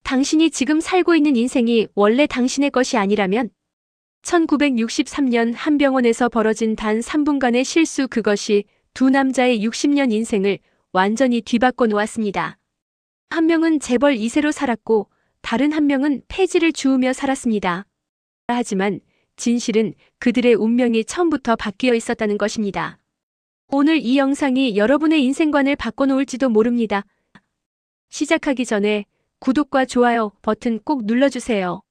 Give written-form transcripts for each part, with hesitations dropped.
당신이 지금 살고 있는 인생이 원래 당신의 것이 아니라면 1963년 한 병원에서 벌어진 단 3분간의 실수, 그것이 두 남자의 60년 인생을 완전히 뒤바꿔 놓았습니다. 한 명은 재벌 2세로 살았고 다른 한 명은 폐지를 주우며 살았습니다. 하지만 진실은 그들의 운명이 처음부터 바뀌어 있었다는 것입니다. 오늘 이 영상이 여러분의 인생관을 바꿔놓을지도 모릅니다. 시작하기 전에 구독과 좋아요 버튼 꼭 눌러주세요.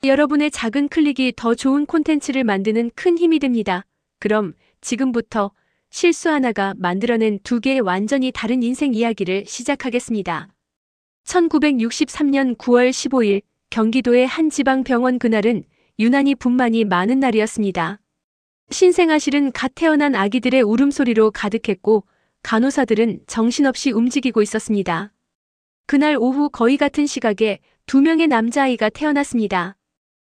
여러분의 작은 클릭이 더 좋은 콘텐츠를 만드는 큰 힘이 됩니다. 그럼 지금부터 실수 하나가 만들어낸 두 개의 완전히 다른 인생 이야기를 시작하겠습니다. 1963년 9월 15일 경기도의 한 지방병원. 그날은 유난히 분만이 많은 날이었습니다. 신생아실은 갓 태어난 아기들의 울음소리로 가득했고 간호사들은 정신없이 움직이고 있었습니다. 그날 오후 거의 같은 시각에 두 명의 남자아이가 태어났습니다.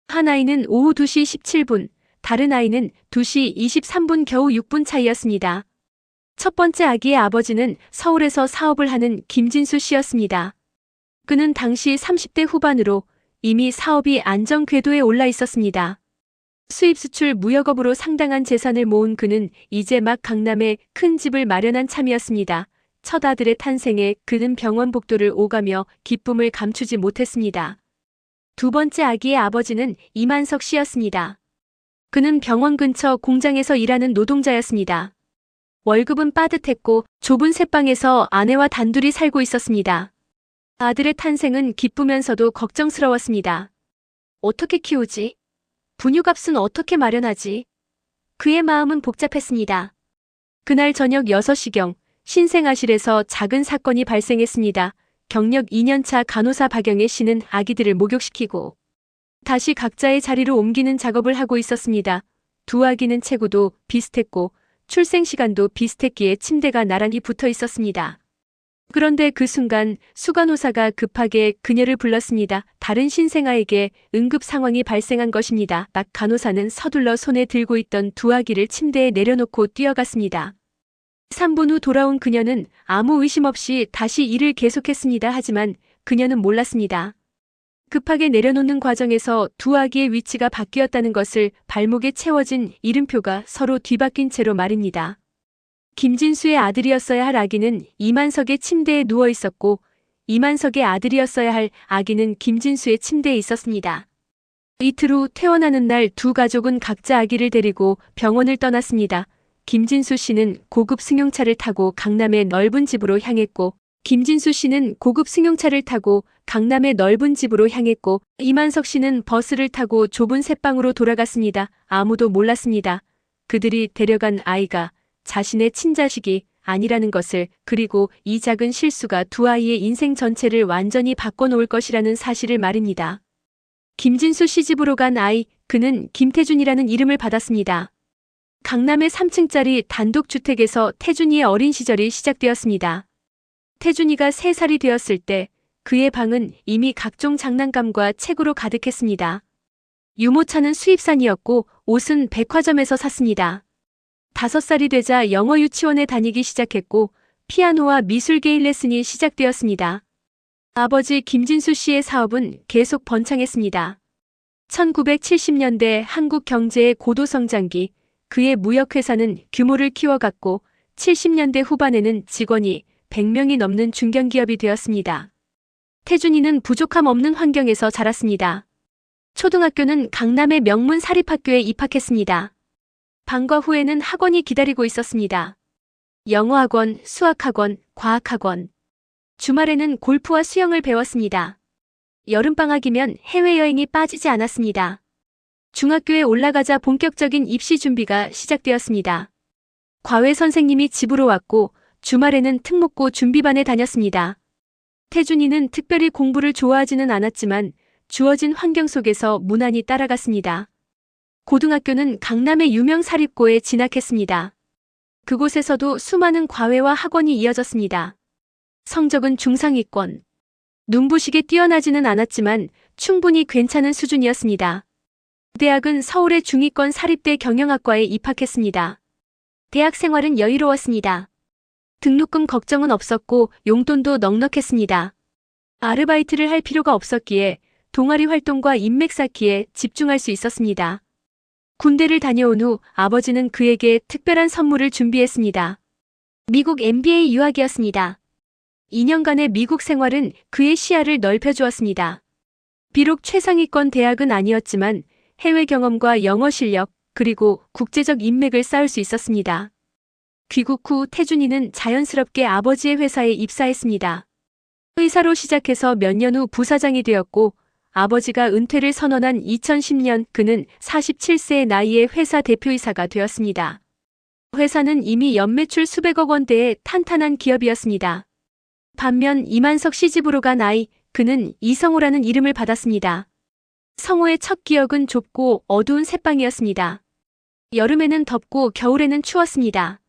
한 아이는 오후 2시 17분, 다른 아이는 2시 23분, 겨우 6분 차이였습니다. 첫 번째 아기의 아버지는 서울에서 사업을 하는 김진수 씨였습니다. 그는 당시 30대 후반으로 이미 사업이 안정 궤도에 올라 있었습니다. 수입 수출 무역업으로 상당한 재산을 모은 그는 이제 막 강남에 큰 집을 마련한 참이었습니다. 첫 아들의 탄생에 그는 병원 복도를 오가며 기쁨을 감추지 못했습니다. 두 번째 아기의 아버지는 이만석 씨였습니다. 그는 병원 근처 공장에서 일하는 노동자였습니다. 월급은 빠듯했고 좁은 새방에서 아내와 단둘이 살고 있었습니다. 아들의 탄생은 기쁘면서도 걱정스러웠습니다. 어떻게 키우지? 분유값은 어떻게 마련하지? 그의 마음은 복잡했습니다. 그날 저녁 6시경 신생아실에서 작은 사건이 발생했습니다. 경력 2년차 간호사 박영애 씨는 아기들을 목욕시키고 다시 각자의 자리로 옮기는 작업을 하고 있었습니다. 두 아기는 체구도 비슷했고 출생 시간도 비슷했기에 침대가 나란히 붙어 있었습니다. 그런데 그 순간 수간호사가 급하게 그녀를 불렀습니다. 다른 신생아에게 응급 상황이 발생한 것입니다. 박 간호사는 서둘러 손에 들고 있던 두 아기를 침대에 내려놓고 뛰어갔습니다. 3분 후 돌아온 그녀는 아무 의심 없이 다시 일을 계속했습니다. 하지만 그녀는 몰랐습니다. 급하게 내려놓는 과정에서 두 아기의 위치가 바뀌었다는 것을. 발목에 채워진 이름표가 서로 뒤바뀐 채로 말입니다. 김진수의 아들이었어야 할 아기는 이만석의 침대에 누워 있었고 이만석의 아들이었어야 할 아기는 김진수의 침대에 있었습니다. 이틀 후 퇴원하는 날 두 가족은 각자 아기를 데리고 병원을 떠났습니다. 김진수 씨는 고급 승용차를 타고 강남의 넓은 집으로 향했고 이만석 씨는 버스를 타고 좁은 새방으로 돌아갔습니다. 아무도 몰랐습니다. 그들이 데려간 아이가 자신의 친자식이 아니라는 것을, 그리고 이 작은 실수가 두 아이의 인생 전체를 완전히 바꿔놓을 것이라는 사실을 말입니다. 김진수 씨 집으로 간 아이, 그는 김태준이라는 이름을 받았습니다. 강남의 3층짜리 단독주택에서 태준이의 어린 시절이 시작되었습니다. 태준이가 3살이 되었을 때 그의 방은 이미 각종 장난감과 책으로 가득했습니다. 유모차는 수입산이었고 옷은 백화점에서 샀습니다. 5살이 되자 영어 유치원에 다니기 시작했고 피아노와 미술 개인 레슨이 시작되었습니다. 아버지 김진수 씨의 사업은 계속 번창했습니다. 1970년대 한국 경제의 고도성장기, 그의 무역회사는 규모를 키워갔고 70년대 후반에는 직원이 100명이 넘는 중견기업이 되었습니다. 태준이는 부족함 없는 환경에서 자랐습니다. 초등학교는 강남의 명문 사립학교에 입학했습니다. 방과 후에는 학원이 기다리고 있었습니다. 영어학원, 수학학원, 과학학원. 주말에는 골프와 수영을 배웠습니다. 여름방학이면 해외여행이 빠지지 않았습니다. 중학교에 올라가자 본격적인 입시 준비가 시작되었습니다. 과외 선생님이 집으로 왔고 주말에는 특목고 준비반에 다녔습니다. 태준이는 특별히 공부를 좋아하지는 않았지만 주어진 환경 속에서 무난히 따라갔습니다. 고등학교는 강남의 유명 사립고에 진학했습니다. 그곳에서도 수많은 과외와 학원이 이어졌습니다. 성적은 중상위권. 눈부시게 뛰어나지는 않았지만 충분히 괜찮은 수준이었습니다. 대학은 서울의 중위권 사립대 경영학과에 입학했습니다. 대학 생활은 여유로웠습니다. 등록금 걱정은 없었고 용돈도 넉넉했습니다. 아르바이트를 할 필요가 없었기에 동아리 활동과 인맥 쌓기에 집중할 수 있었습니다. 군대를 다녀온 후 아버지는 그에게 특별한 선물을 준비했습니다. 미국 MBA 유학이었습니다. 2년간의 미국 생활은 그의 시야를 넓혀주었습니다. 비록 최상위권 대학은 아니었지만 해외 경험과 영어 실력, 그리고 국제적 인맥을 쌓을 수 있었습니다. 귀국 후 태준이는 자연스럽게 아버지의 회사에 입사했습니다. 의사로 시작해서 몇 년 후 부사장이 되었고, 아버지가 은퇴를 선언한 2010년 그는 47세의 나이에 회사 대표이사가 되었습니다. 회사는 이미 연매출 수백억 원대의 탄탄한 기업이었습니다. 반면 이만석 시집으로 간 아이, 그는 이성호라는 이름을 받았습니다. 성호의 첫 기억은 좁고 어두운 새방이었습니다. 여름에는 덥고 겨울에는 추웠습니다.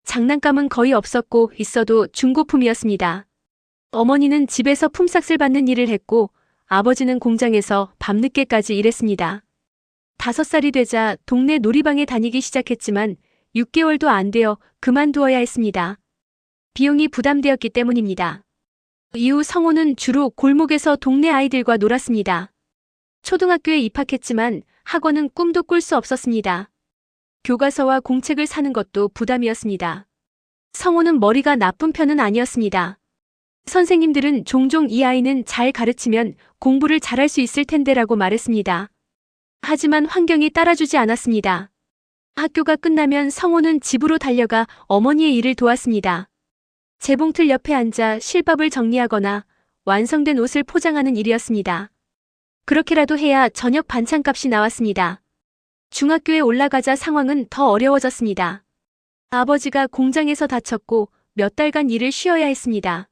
장난감은 거의 없었고 있어도 중고품이었습니다. 어머니는 집에서 품삯을 받는 일을 했고 아버지는 공장에서 밤늦게까지 일했습니다. 5살이 되자 동네 놀이방에 다니기 시작했지만 6개월도 안 되어 그만두어야 했습니다. 비용이 부담되었기 때문입니다. 이후 성호는 주로 골목에서 동네 아이들과 놀았습니다. 초등학교에 입학했지만 학원은 꿈도 꿀 수 없었습니다. 교과서와 공책을 사는 것도 부담이었습니다. 성호는 머리가 나쁜 편은 아니었습니다. 선생님들은 종종 이 아이는 잘 가르치면 공부를 잘할 수 있을 텐데라고 말했습니다. 하지만 환경이 따라주지 않았습니다. 학교가 끝나면 성호는 집으로 달려가 어머니의 일을 도왔습니다. 재봉틀 옆에 앉아 실밥을 정리하거나 완성된 옷을 포장하는 일이었습니다. 그렇게라도 해야 저녁 반찬값이 나왔습니다. 중학교에 올라가자 상황은 더 어려워졌습니다. 아버지가 공장에서 다쳤고 몇 달간 일을 쉬어야 했습니다.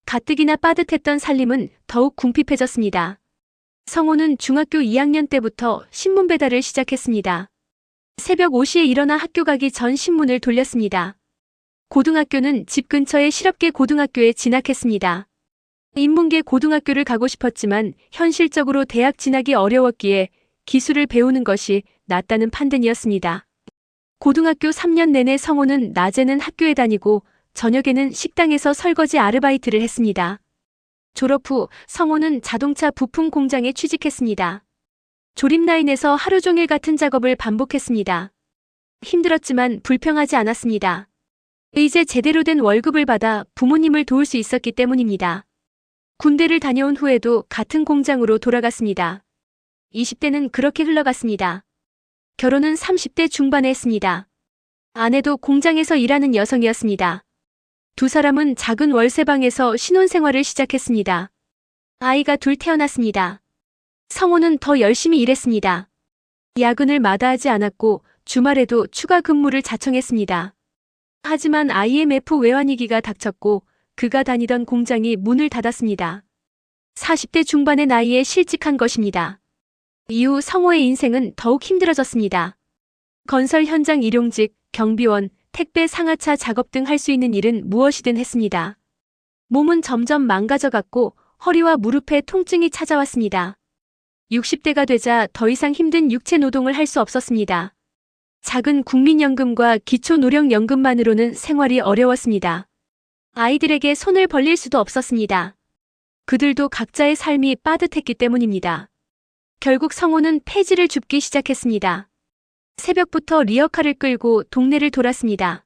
가뜩이나 빠듯했던 살림은 더욱 궁핍해졌습니다. 성호는 중학교 2학년 때부터 신문 배달을 시작했습니다. 새벽 5시에 일어나 학교 가기 전 신문을 돌렸습니다. 고등학교는 집 근처의 실업계 고등학교에 진학했습니다. 인문계 고등학교를 가고 싶었지만 현실적으로 대학 진학이 어려웠기에 기술을 배우는 것이 낫다는 판단이었습니다. 고등학교 3년 내내 성호는 낮에는 학교에 다니고 저녁에는 식당에서 설거지 아르바이트를 했습니다. 졸업 후 성호는 자동차 부품 공장에 취직했습니다. 조립 라인에서 하루 종일 같은 작업을 반복했습니다. 힘들었지만 불평하지 않았습니다. 이제 제대로 된 월급을 받아 부모님을 도울 수 있었기 때문입니다. 군대를 다녀온 후에도 같은 공장으로 돌아갔습니다. 20대는 그렇게 흘러갔습니다. 결혼은 30대 중반에 했습니다. 아내도 공장에서 일하는 여성이었습니다. 두 사람은 작은 월세방에서 신혼생활을 시작했습니다. 아이가 둘 태어났습니다. 성호는 더 열심히 일했습니다. 야근을 마다하지 않았고 주말에도 추가 근무를 자청했습니다. 하지만 IMF 외환위기가 닥쳤고 그가 다니던 공장이 문을 닫았습니다. 40대 중반의 나이에 실직한 것입니다. 이후 성호의 인생은 더욱 힘들어졌습니다. 건설 현장 일용직, 경비원, 택배 상하차 작업 등 할 수 있는 일은 무엇이든 했습니다. 몸은 점점 망가져갔고 허리와 무릎에 통증이 찾아왔습니다. 60대가 되자 더 이상 힘든 육체 노동을 할 수 없었습니다. 작은 국민연금과 기초노령연금만으로는 생활이 어려웠습니다. 아이들에게 손을 벌릴 수도 없었습니다. 그들도 각자의 삶이 빠듯했기 때문입니다. 결국 성호는 폐지를 줍기 시작했습니다. 새벽부터 리어카를 끌고 동네를 돌았습니다.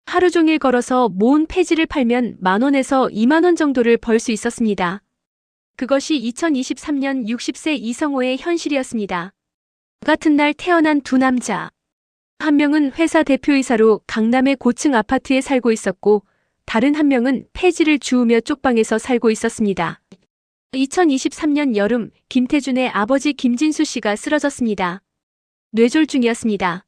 하루 종일 걸어서 모은 폐지를 팔면 10,000원에서 20,000원 정도를 벌 수 있었습니다. 그것이 2023년 60세 이성호의 현실이었습니다. 같은 날 태어난 두 남자. 한 명은 회사 대표이사로 강남의 고층 아파트에 살고 있었고 다른 한 명은 폐지를 주우며 쪽방에서 살고 있었습니다. 2023년 여름 김태준의 아버지 김진수 씨가 쓰러졌습니다. 뇌졸중이었습니다.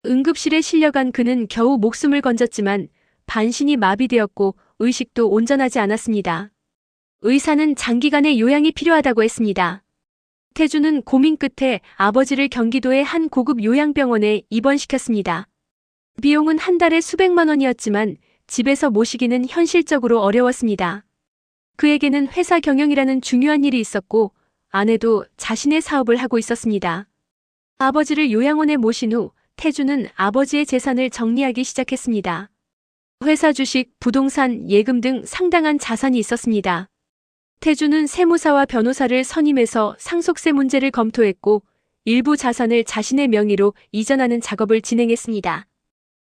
응급실에 실려간 그는 겨우 목숨을 건졌지만 반신이 마비되었고 의식도 온전하지 않았습니다. 의사는 장기간의 요양이 필요하다고 했습니다. 태준은 고민 끝에 아버지를 경기도의 한 고급 요양병원에 입원시켰습니다. 비용은 한 달에 수백만 원이었지만 집에서 모시기는 현실적으로 어려웠습니다. 그에게는 회사 경영이라는 중요한 일이 있었고 아내도 자신의 사업을 하고 있었습니다. 아버지를 요양원에 모신 후 태준은 아버지의 재산을 정리하기 시작했습니다. 회사 주식, 부동산, 예금 등 상당한 자산이 있었습니다. 태주는 세무사와 변호사를 선임해서 상속세 문제를 검토했고 일부 자산을 자신의 명의로 이전하는 작업을 진행했습니다.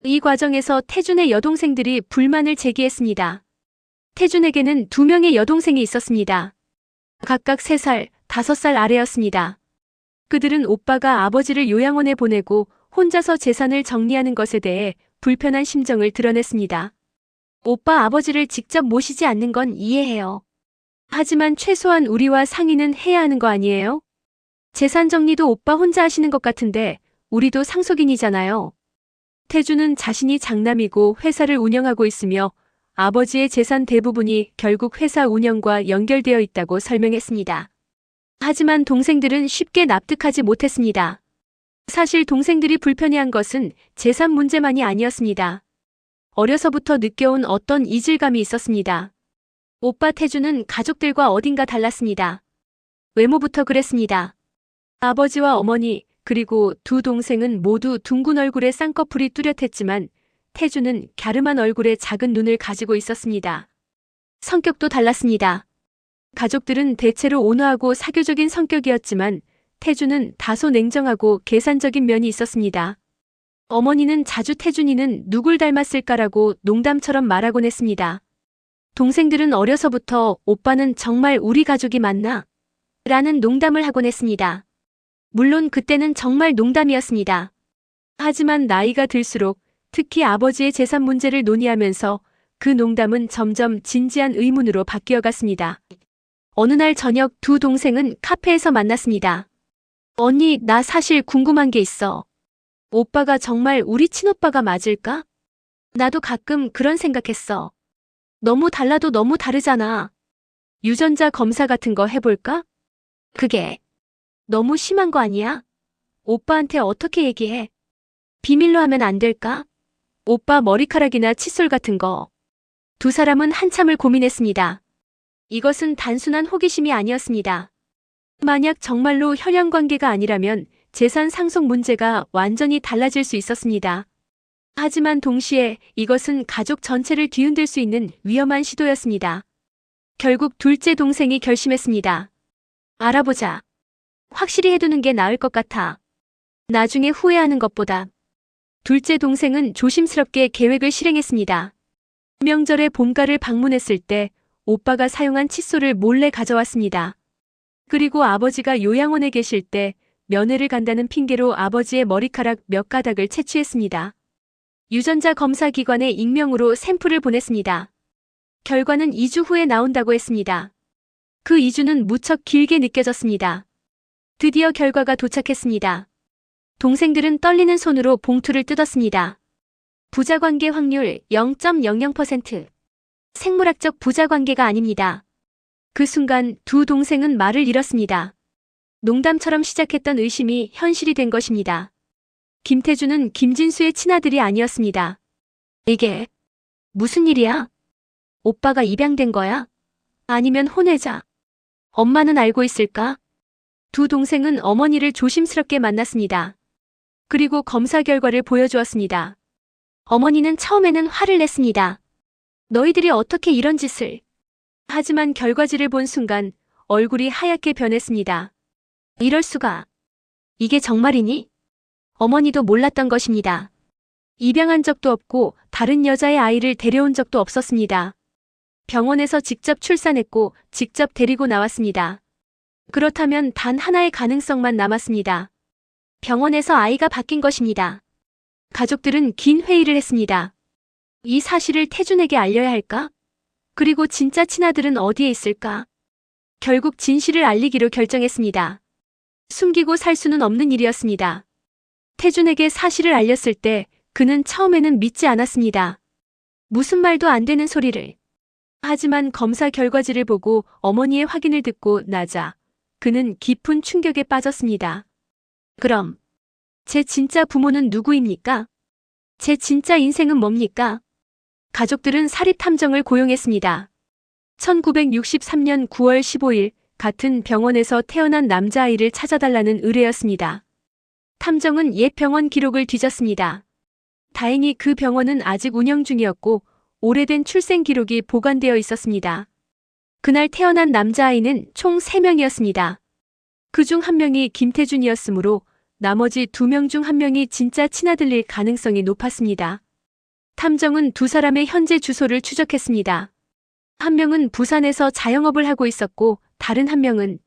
이 과정에서 태준의 여동생들이 불만을 제기했습니다. 태준에게는 2명의 여동생이 있었습니다. 각각 3살, 5살 아래였습니다. 그들은 오빠가 아버지를 요양원에 보내고 혼자서 재산을 정리하는 것에 대해 불편한 심정을 드러냈습니다. 오빠 아버지를 직접 모시지 않는 건 이해해요. 하지만 최소한 우리와 상의는 해야 하는 거 아니에요? 재산 정리도 오빠 혼자 하시는 것 같은데 우리도 상속인이잖아요. 태주는 자신이 장남이고 회사를 운영하고 있으며 아버지의 재산 대부분이 결국 회사 운영과 연결되어 있다고 설명했습니다. 하지만 동생들은 쉽게 납득하지 못했습니다. 사실 동생들이 불편해한 것은 재산 문제만이 아니었습니다. 어려서부터 느껴온 어떤 이질감이 있었습니다. 오빠 태주는 가족들과 어딘가 달랐습니다. 외모부터 그랬습니다. 아버지와 어머니 그리고 2 동생은 모두 둥근 얼굴에 쌍꺼풀이 뚜렷했지만 태주는 갸름한 얼굴에 작은 눈을 가지고 있었습니다. 성격도 달랐습니다. 가족들은 대체로 온화하고 사교적인 성격이었지만 태주는 다소 냉정하고 계산적인 면이 있었습니다. 어머니는 자주 태준이는 누굴 닮았을까라고 농담처럼 말하곤 했습니다. 동생들은 어려서부터 오빠는 정말 우리 가족이 맞나? 라는 농담을 하곤 했습니다. 물론 그때는 정말 농담이었습니다. 하지만 나이가 들수록 특히 아버지의 재산 문제를 논의하면서 그 농담은 점점 진지한 의문으로 바뀌어 갔습니다. 어느 날 저녁 2 동생은 카페에서 만났습니다. 언니, 나 사실 궁금한 게 있어. 오빠가 정말 우리 친오빠가 맞을까? 나도 가끔 그런 생각했어. 너무 달라도 너무 다르잖아. 유전자 검사 같은 거 해볼까? 그게 너무 심한 거 아니야? 오빠한테 어떻게 얘기해? 비밀로 하면 안 될까? 오빠 머리카락이나 칫솔 같은 거. 2 사람은 한참을 고민했습니다. 이것은 단순한 호기심이 아니었습니다. 만약 정말로 혈연 관계가 아니라면 재산 상속 문제가 완전히 달라질 수 있었습니다. 하지만 동시에 이것은 가족 전체를 뒤흔들 수 있는 위험한 시도였습니다. 결국 둘째 동생이 결심했습니다. 알아보자. 확실히 해두는 게 나을 것 같아. 나중에 후회하는 것보다. 둘째 동생은 조심스럽게 계획을 실행했습니다. 명절에 본가를 방문했을 때 오빠가 사용한 칫솔을 몰래 가져왔습니다. 그리고 아버지가 요양원에 계실 때 면회를 간다는 핑계로 아버지의 머리카락 몇 가닥을 채취했습니다. 유전자 검사 기관에 익명으로 샘플을 보냈습니다. 결과는 2주 후에 나온다고 했습니다. 그 2주는 무척 길게 느껴졌습니다. 드디어 결과가 도착했습니다. 동생들은 떨리는 손으로 봉투를 뜯었습니다. 부자관계 확률 0.00%. 생물학적 부자관계가 아닙니다. 그 순간 2 동생은 말을 잃었습니다. 농담처럼 시작했던 의심이 현실이 된 것입니다. 김태주는 김진수의 친아들이 아니었습니다. 이게 무슨 일이야? 오빠가 입양된 거야? 아니면 혼외자? 엄마는 알고 있을까? 2 동생은 어머니를 조심스럽게 만났습니다. 그리고 검사 결과를 보여주었습니다. 어머니는 처음에는 화를 냈습니다. 너희들이 어떻게 이런 짓을? 하지만 결과지를 본 순간 얼굴이 하얗게 변했습니다. 이럴 수가. 이게 정말이니? 어머니도 몰랐던 것입니다. 입양한 적도 없고 다른 여자의 아이를 데려온 적도 없었습니다. 병원에서 직접 출산했고 직접 데리고 나왔습니다. 그렇다면 단 하나의 가능성만 남았습니다. 병원에서 아이가 바뀐 것입니다. 가족들은 긴 회의를 했습니다. 이 사실을 태준에게 알려야 할까? 그리고 진짜 친아들은 어디에 있을까? 결국 진실을 알리기로 결정했습니다. 숨기고 살 수는 없는 일이었습니다. 태준에게 사실을 알렸을 때 그는 처음에는 믿지 않았습니다. 무슨 말도 안 되는 소리를. 하지만 검사 결과지를 보고 어머니의 확인을 듣고 나자 그는 깊은 충격에 빠졌습니다. 그럼 제 진짜 부모는 누구입니까? 제 진짜 인생은 뭡니까? 가족들은 사립탐정을 고용했습니다. 1963년 9월 15일 같은 병원에서 태어난 남자아이를 찾아달라는 의뢰였습니다. 탐정은 옛 병원 기록을 뒤졌습니다. 다행히 그 병원은 아직 운영 중이었고 오래된 출생 기록이 보관되어 있었습니다. 그날 태어난 남자아이는 총 3명이었습니다. 그중 1명이 김태준이었으므로 나머지 2명 중 1명이 진짜 친아들일 가능성이 높았습니다. 탐정은 2사람의 현재 주소를 추적했습니다. 1명은 부산에서 자영업을 하고 있었고 다른 1명은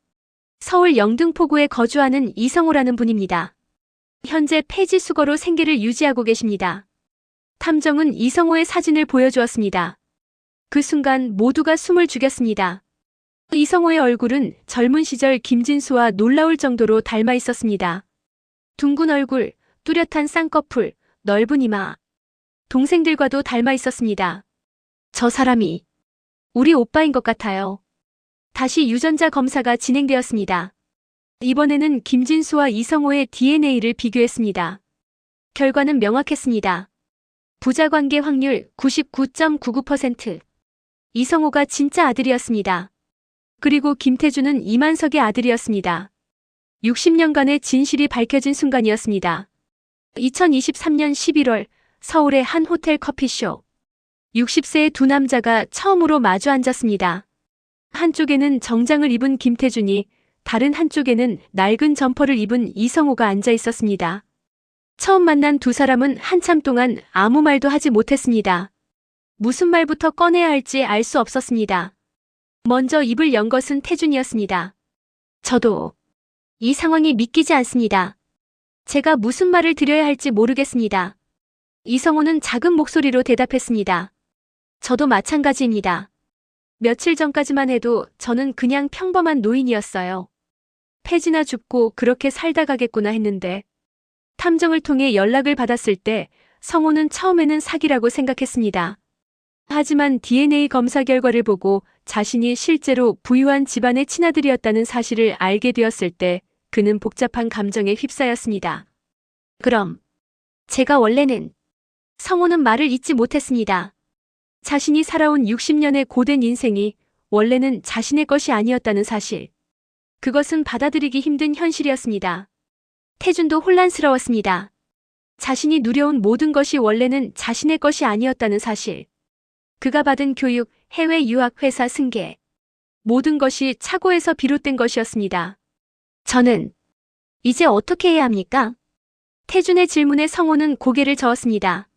서울 영등포구에 거주하는 이성호라는 분입니다. 현재 폐지 수거로 생계를 유지하고 계십니다. 탐정은 이성호의 사진을 보여주었습니다. 그 순간 모두가 숨을 죽였습니다. 이성호의 얼굴은 젊은 시절 김진수와 놀라울 정도로 닮아 있었습니다. 둥근 얼굴, 뚜렷한 쌍꺼풀, 넓은 이마. 동생들과도 닮아 있었습니다. 저 사람이 우리 오빠인 것 같아요. 다시 유전자 검사가 진행되었습니다. 이번에는 김진수와 이성호의 DNA를 비교했습니다. 결과는 명확했습니다. 부자관계 확률 99.99%. 이성호가 진짜 아들이었습니다. 그리고 김태준은 이만석의 아들이었습니다. 60년간의 진실이 밝혀진 순간이었습니다. 2023년 11월 서울의 한 호텔 커피숍. 60세의 두 남자가 처음으로 마주 앉았습니다. 한쪽에는 정장을 입은 김태준이, 다른 한쪽에는 낡은 점퍼를 입은 이성호가 앉아 있었습니다. 처음 만난 두 사람은 한참 동안 아무 말도 하지 못했습니다. 무슨 말부터 꺼내야 할지 알 수 없었습니다. 먼저 입을 연 것은 태준이었습니다. 저도 이 상황이 믿기지 않습니다. 제가 무슨 말을 드려야 할지 모르겠습니다. 이성호는 작은 목소리로 대답했습니다. 저도 마찬가지입니다. 며칠 전까지만 해도 저는 그냥 평범한 노인이었어요. 폐지나 줍고 그렇게 살다 가겠구나 했는데 탐정을 통해 연락을 받았을 때 성호는 처음에는 사기라고 생각했습니다. 하지만 DNA 검사 결과를 보고 자신이 실제로 부유한 집안의 친아들이었다는 사실을 알게 되었을 때 그는 복잡한 감정에 휩싸였습니다. 그럼 제가 원래는 성호는 말을 잇지 못했습니다. 자신이 살아온 60년의 고된 인생이 원래는 자신의 것이 아니었다는 사실. 그것은 받아들이기 힘든 현실이었습니다. 태준도 혼란스러웠습니다. 자신이 누려온 모든 것이 원래는 자신의 것이 아니었다는 사실. 그가 받은 교육, 해외 유학 회사 승계. 모든 것이 착오에서 비롯된 것이었습니다. 저는 이제 어떻게 해야 합니까? 태준의 질문에 성호는 고개를 저었습니다.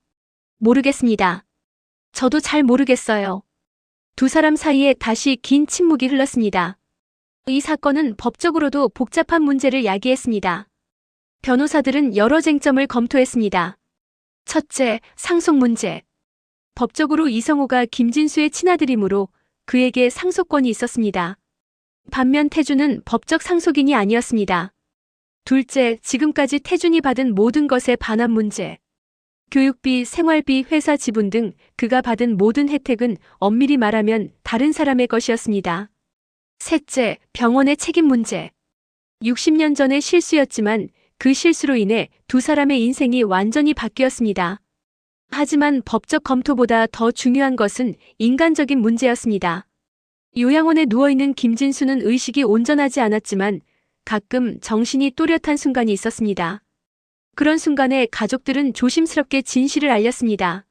모르겠습니다. 저도 잘 모르겠어요. 두 사람 사이에 다시 긴 침묵이 흘렀습니다. 이 사건은 법적으로도 복잡한 문제를 야기했습니다. 변호사들은 여러 쟁점을 검토했습니다. 첫째, 상속 문제. 법적으로 이성호가 김진수의 친아들이므로 그에게 상속권이 있었습니다. 반면 태준은 법적 상속인이 아니었습니다. 둘째, 지금까지 태준이 받은 모든 것에 반한 문제. 교육비, 생활비, 회사 지분 등 그가 받은 모든 혜택은 엄밀히 말하면 다른 사람의 것이었습니다. 셋째, 병원의 책임 문제. 60년 전의 실수였지만 그 실수로 인해 두 사람의 인생이 완전히 바뀌었습니다. 하지만 법적 검토보다 더 중요한 것은 인간적인 문제였습니다. 요양원에 누워있는 김진수는 의식이 온전하지 않았지만 가끔 정신이 또렷한 순간이 있었습니다. 그런 순간에 가족들은 조심스럽게 진실을 알렸습니다.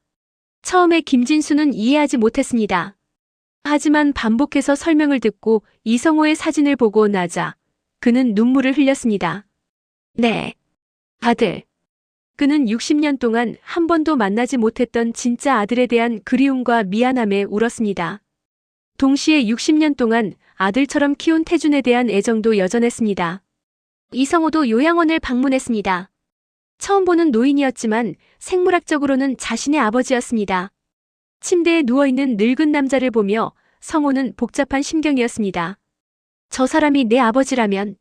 처음에 김진수는 이해하지 못했습니다. 하지만 반복해서 설명을 듣고 이성호의 사진을 보고 나자 그는 눈물을 흘렸습니다. 네, 아들. 그는 60년 동안 한 번도 만나지 못했던 진짜 아들에 대한 그리움과 미안함에 울었습니다. 동시에 60년 동안 아들처럼 키운 태준에 대한 애정도 여전했습니다. 이성호도 요양원을 방문했습니다. 처음 보는 노인이었지만 생물학적으로는 자신의 아버지였습니다. 침대에 누워있는 늙은 남자를 보며 성호는 복잡한 심경이었습니다. 저 사람이 내 아버지라면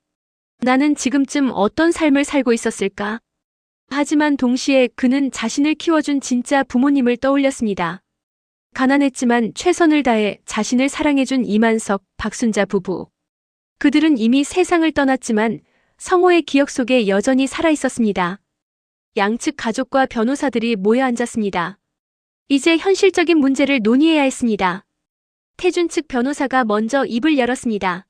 나는 지금쯤 어떤 삶을 살고 있었을까? 하지만 동시에 그는 자신을 키워준 진짜 부모님을 떠올렸습니다. 가난했지만 최선을 다해 자신을 사랑해준 이만석, 박순자 부부. 그들은 이미 세상을 떠났지만 성호의 기억 속에 여전히 살아있었습니다. 양측 가족과 변호사들이 모여 앉았습니다. 이제 현실적인 문제를 논의해야 했습니다. 태준 측 변호사가 먼저 입을 열었습니다.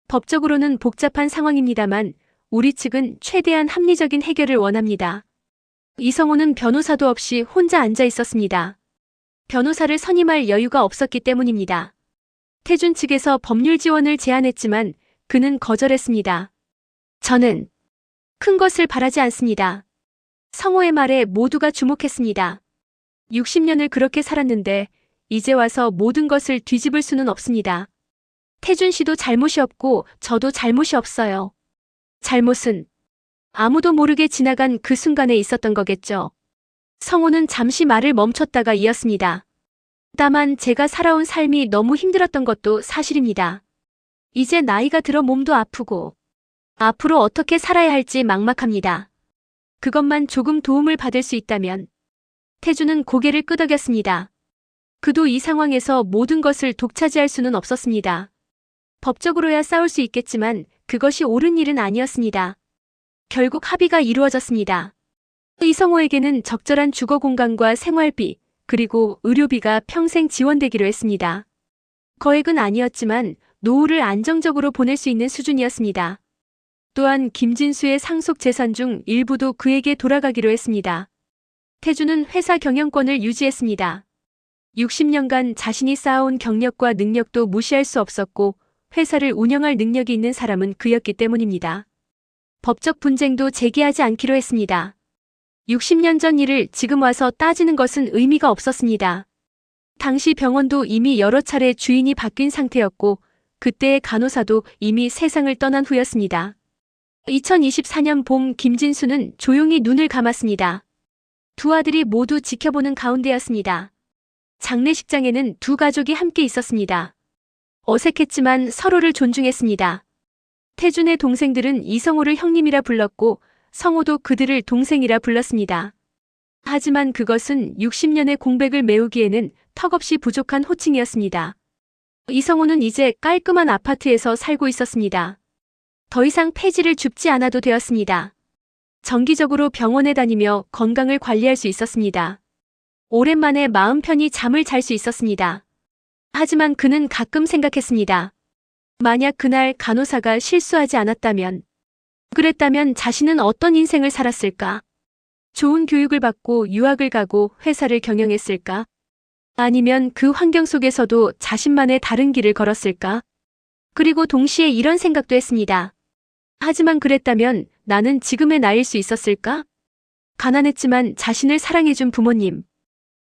법적으로는 복잡한 상황입니다만 우리 측은 최대한 합리적인 해결을 원합니다. 이성호는 변호사도 없이 혼자 앉아 있었습니다. 변호사를 선임할 여유가 없었기 때문입니다. 태준 측에서 법률 지원을 제안했지만 그는 거절했습니다. 저는 큰 것을 바라지 않습니다. 성호의 말에 모두가 주목했습니다. 60년을 그렇게 살았는데 이제 와서 모든 것을 뒤집을 수는 없습니다. 태준 씨도 잘못이 없고 저도 잘못이 없어요. 잘못은 아무도 모르게 지나간 그 순간에 있었던 거겠죠. 성호는 잠시 말을 멈췄다가 이었습니다. 다만 제가 살아온 삶이 너무 힘들었던 것도 사실입니다. 이제 나이가 들어 몸도 아프고 앞으로 어떻게 살아야 할지 막막합니다. 그것만 조금 도움을 받을 수 있다면. 태준은 고개를 끄덕였습니다. 그도 이 상황에서 모든 것을 독차지할 수는 없었습니다. 법적으로야 싸울 수 있겠지만 그것이 옳은 일은 아니었습니다. 결국 합의가 이루어졌습니다. 이성호에게는 적절한 주거 공간과 생활비, 그리고 의료비가 평생 지원되기로 했습니다. 거액은 아니었지만 노후를 안정적으로 보낼 수 있는 수준이었습니다. 또한 김진수의 상속 재산 중 일부도 그에게 돌아가기로 했습니다. 태준은 회사 경영권을 유지했습니다. 60년간 자신이 쌓아온 경력과 능력도 무시할 수 없었고 회사를 운영할 능력이 있는 사람은 그였기 때문입니다. 법적 분쟁도 제기하지 않기로 했습니다. 60년 전 일을 지금 와서 따지는 것은 의미가 없었습니다. 당시 병원도 이미 여러 차례 주인이 바뀐 상태였고 그때의 간호사도 이미 세상을 떠난 후였습니다. 2024년 봄 김진수는 조용히 눈을 감았습니다. 두 아들이 모두 지켜보는 가운데였습니다. 장례식장에는 두 가족이 함께 있었습니다. 어색했지만 서로를 존중했습니다. 태준의 동생들은 이성호를 형님이라 불렀고 성호도 그들을 동생이라 불렀습니다. 하지만 그것은 60년의 공백을 메우기에는 턱없이 부족한 호칭이었습니다. 이성호는 이제 깔끔한 아파트에서 살고 있었습니다. 더 이상 폐지를 줍지 않아도 되었습니다. 정기적으로 병원에 다니며 건강을 관리할 수 있었습니다. 오랜만에 마음 편히 잠을 잘 수 있었습니다. 하지만 그는 가끔 생각했습니다. 만약 그날 간호사가 실수하지 않았다면, 그랬다면 자신은 어떤 인생을 살았을까? 좋은 교육을 받고 유학을 가고 회사를 경영했을까? 아니면 그 환경 속에서도 자신만의 다른 길을 걸었을까? 그리고 동시에 이런 생각도 했습니다. 하지만 그랬다면 나는 지금의 나일 수 있었을까? 가난했지만 자신을 사랑해준 부모님.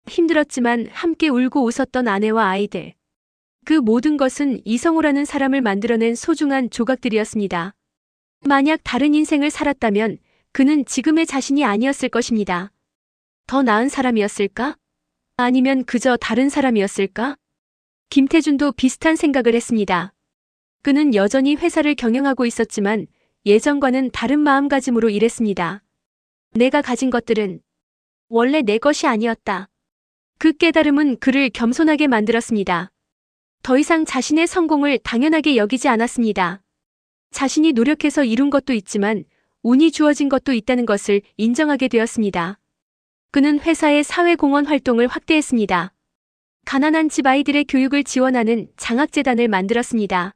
힘들었지만 함께 울고 웃었던 아내와 아이들. 그 모든 것은 이성호라는 사람을 만들어낸 소중한 조각들이었습니다. 만약 다른 인생을 살았다면 그는 지금의 자신이 아니었을 것입니다. 더 나은 사람이었을까? 아니면 그저 다른 사람이었을까? 김태준도 비슷한 생각을 했습니다. 그는 여전히 회사를 경영하고 있었지만 예전과는 다른 마음가짐으로 일했습니다. 내가 가진 것들은 원래 내 것이 아니었다. 그 깨달음은 그를 겸손하게 만들었습니다. 더 이상 자신의 성공을 당연하게 여기지 않았습니다. 자신이 노력해서 이룬 것도 있지만 운이 주어진 것도 있다는 것을 인정하게 되었습니다. 그는 회사의 사회공헌 활동을 확대했습니다. 가난한 집 아이들의 교육을 지원하는 장학재단을 만들었습니다.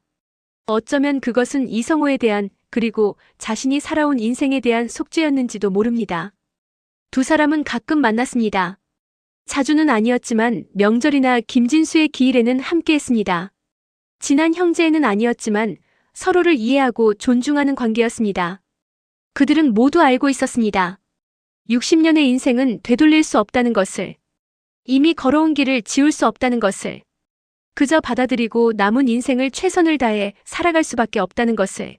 어쩌면 그것은 이성호에 대한 그리고 자신이 살아온 인생에 대한 속죄였는지도 모릅니다. 두 사람은 가끔 만났습니다. 자주는 아니었지만 명절이나 김진수의 기일에는 함께했습니다. 친한 형제는 아니었지만 서로를 이해하고 존중하는 관계였습니다. 그들은 모두 알고 있었습니다. 60년의 인생은 되돌릴 수 없다는 것을, 이미 걸어온 길을 지울 수 없다는 것을, 그저 받아들이고 남은 인생을 최선을 다해 살아갈 수밖에 없다는 것을.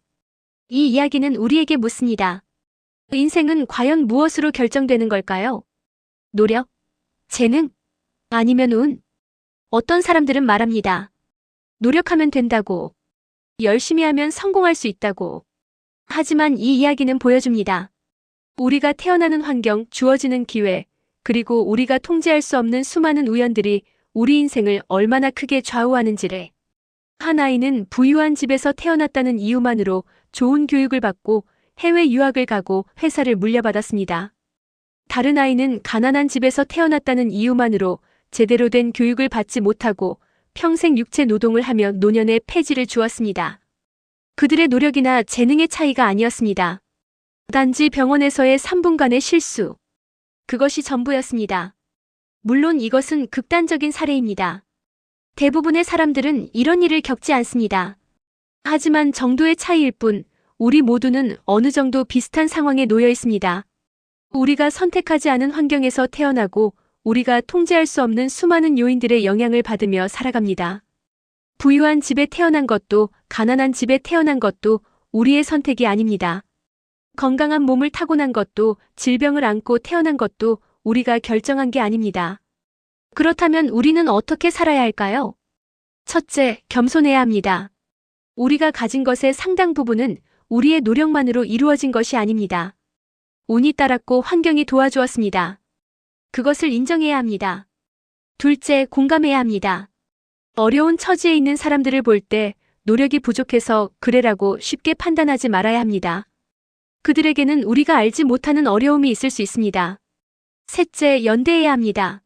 이 이야기는 우리에게 묻습니다. 인생은 과연 무엇으로 결정되는 걸까요? 노력? 재능? 아니면 운? 어떤 사람들은 말합니다. 노력하면 된다고. 열심히 하면 성공할 수 있다고. 하지만 이 이야기는 보여줍니다. 우리가 태어나는 환경, 주어지는 기회, 그리고 우리가 통제할 수 없는 수많은 우연들이 우리 인생을 얼마나 크게 좌우하는지를. 한 아이는 부유한 집에서 태어났다는 이유만으로 좋은 교육을 받고 해외 유학을 가고 회사를 물려받았습니다. 다른 아이는 가난한 집에서 태어났다는 이유만으로 제대로 된 교육을 받지 못하고 평생 육체 노동을 하며 노년에 폐지를 주었습니다. 그들의 노력이나 재능의 차이가 아니었습니다. 단지 병원에서의 3분간의 실수. 그것이 전부였습니다. 물론 이것은 극단적인 사례입니다. 대부분의 사람들은 이런 일을 겪지 않습니다. 하지만 정도의 차이일 뿐, 우리 모두는 어느 정도 비슷한 상황에 놓여 있습니다. 우리가 선택하지 않은 환경에서 태어나고 우리가 통제할 수 없는 수많은 요인들의 영향을 받으며 살아갑니다. 부유한 집에 태어난 것도 가난한 집에 태어난 것도 우리의 선택이 아닙니다. 건강한 몸을 타고난 것도 질병을 안고 태어난 것도 우리가 결정한 게 아닙니다. 그렇다면 우리는 어떻게 살아야 할까요? 첫째, 겸손해야 합니다. 우리가 가진 것의 상당 부분은 우리의 노력만으로 이루어진 것이 아닙니다. 운이 따랐고 환경이 도와주었습니다. 그것을 인정해야 합니다. 둘째, 공감해야 합니다. 어려운 처지에 있는 사람들을 볼 때 노력이 부족해서 그래라고 쉽게 판단하지 말아야 합니다. 그들에게는 우리가 알지 못하는 어려움이 있을 수 있습니다. 셋째, 연대해야 합니다.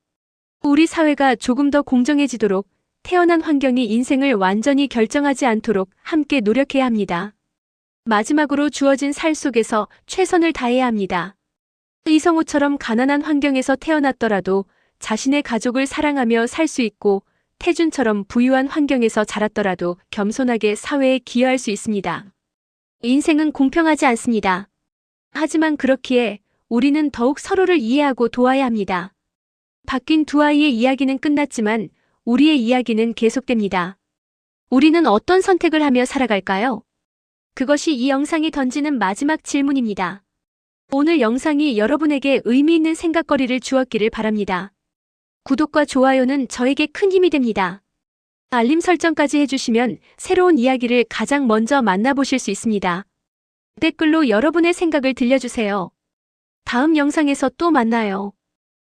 우리 사회가 조금 더 공정해지도록 태어난 환경이 인생을 완전히 결정하지 않도록 함께 노력해야 합니다. 마지막으로 주어진 살 속에서 최선을 다해야 합니다. 이성우처럼 가난한 환경에서 태어났더라도 자신의 가족을 사랑하며 살 수 있고 태준처럼 부유한 환경에서 자랐더라도 겸손하게 사회에 기여할 수 있습니다. 인생은 공평하지 않습니다. 하지만 그렇기에 우리는 더욱 서로를 이해하고 도와야 합니다. 바뀐 두 아이의 이야기는 끝났지만 우리의 이야기는 계속됩니다. 우리는 어떤 선택을 하며 살아갈까요? 그것이 이 영상이 던지는 마지막 질문입니다. 오늘 영상이 여러분에게 의미 있는 생각거리를 주었기를 바랍니다. 구독과 좋아요는 저에게 큰 힘이 됩니다. 알림 설정까지 해주시면 새로운 이야기를 가장 먼저 만나보실 수 있습니다. 댓글로 여러분의 생각을 들려주세요. 다음 영상에서 또 만나요.